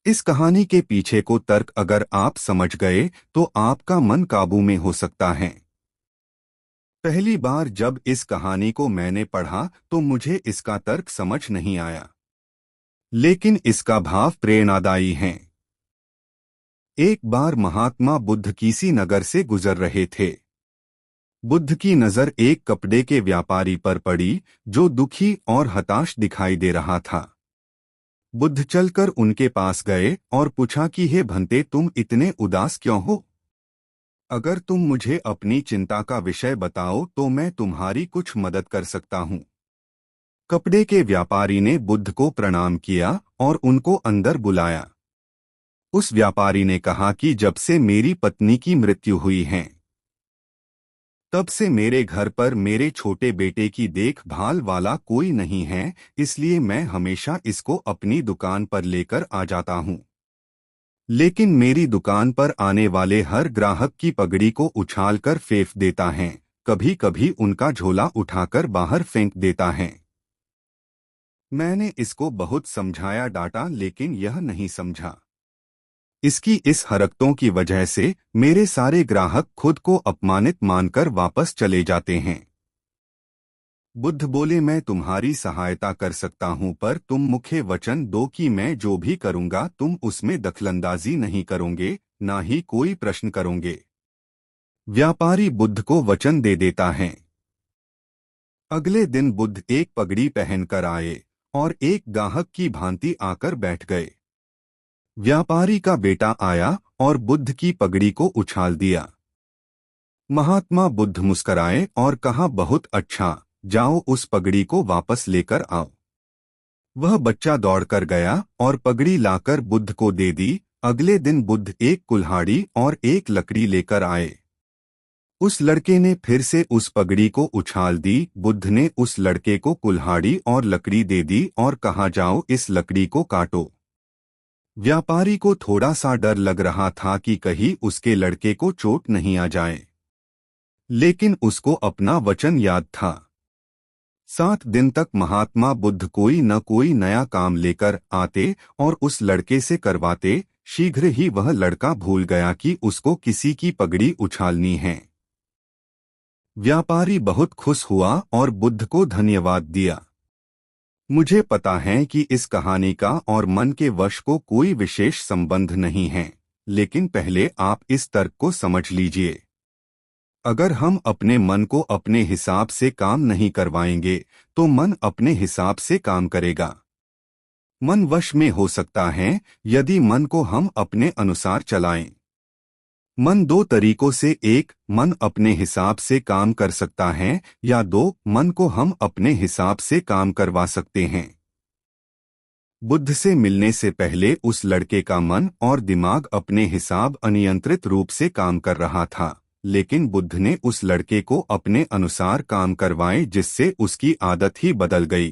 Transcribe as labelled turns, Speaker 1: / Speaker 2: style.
Speaker 1: इस कहानी के पीछे को तर्क अगर आप समझ गए तो आपका मन काबू में हो सकता है। पहली बार जब इस कहानी को मैंने पढ़ा तो मुझे इसका तर्क समझ नहीं आया, लेकिन इसका भाव प्रेरणादायी है। एक बार महात्मा बुद्ध किसी नगर से गुजर रहे थे। बुद्ध की नजर एक कपड़े के व्यापारी पर पड़ी जो दुखी और हताश दिखाई दे रहा था। बुद्ध चलकर उनके पास गए और पूछा कि हे भंते, तुम इतने उदास क्यों हो? अगर तुम मुझे अपनी चिंता का विषय बताओ तो मैं तुम्हारी कुछ मदद कर सकता हूँ। कपड़े के व्यापारी ने बुद्ध को प्रणाम किया और उनको अंदर बुलाया। उस व्यापारी ने कहा कि जब से मेरी पत्नी की मृत्यु हुई है, तब से मेरे घर पर मेरे छोटे बेटे की देखभाल वाला कोई नहीं है, इसलिए मैं हमेशा इसको अपनी दुकान पर लेकर आ जाता हूँ। लेकिन मेरी दुकान पर आने वाले हर ग्राहक की पगड़ी को उछालकर फेंक देता है, कभी कभी उनका झोला उठाकर बाहर फेंक देता है। मैंने इसको बहुत समझाया, डांटा, लेकिन यह नहीं समझा। इसकी इस हरकतों की वजह से मेरे सारे ग्राहक खुद को अपमानित मानकर वापस चले जाते हैं। बुद्ध बोले, मैं तुम्हारी सहायता कर सकता हूं, पर तुम मुझे वचन दो कि मैं जो भी करूंगा तुम उसमें दखलंदाजी नहीं करोगे, ना ही कोई प्रश्न करोगे। व्यापारी बुद्ध को वचन दे देता है। अगले दिन बुद्ध एक पगड़ी पहनकर आए और एक ग्राहक की भांति आकर बैठ गए। व्यापारी का बेटा आया और बुद्ध की पगड़ी को उछाल दिया। महात्मा बुद्ध मुस्कराए और कहा, बहुत अच्छा, जाओ उस पगड़ी को वापस लेकर आओ। वह बच्चा दौड़कर गया और पगड़ी लाकर बुद्ध को दे दी। अगले दिन बुद्ध एक कुल्हाड़ी और एक लकड़ी लेकर आए। उस लड़के ने फिर से उस पगड़ी को उछाल दी। बुद्ध ने उस लड़के को कुल्हाड़ी और लकड़ी दे दी और कहा, जाओ इस लकड़ी को काटो। व्यापारी को थोड़ा सा डर लग रहा था कि कहीं उसके लड़के को चोट नहीं आ जाए, लेकिन उसको अपना वचन याद था। 7 दिन तक महात्मा बुद्ध कोई न कोई नया काम लेकर आते और उस लड़के से करवाते। शीघ्र ही वह लड़का भूल गया कि उसको किसी की पगड़ी उछालनी है। व्यापारी बहुत खुश हुआ और बुद्ध को धन्यवाद दिया। मुझे पता है कि इस कहानी का और मन के वश को कोई विशेष संबंध नहीं है, लेकिन पहले आप इस तर्क को समझ लीजिए। अगर हम अपने मन को अपने हिसाब से काम नहीं करवाएंगे तो मन अपने हिसाब से काम करेगा। मन वश में हो सकता है यदि मन को हम अपने अनुसार चलाएं। मन 2 तरीकों से, 1, मन अपने हिसाब से काम कर सकता है, या 2, मन को हम अपने हिसाब से काम करवा सकते हैं। बुद्ध से मिलने से पहले उस लड़के का मन और दिमाग अपने हिसाब अनियंत्रित रूप से काम कर रहा था, लेकिन बुद्ध ने उस लड़के को अपने अनुसार काम करवाए जिससे उसकी आदत ही बदल गई।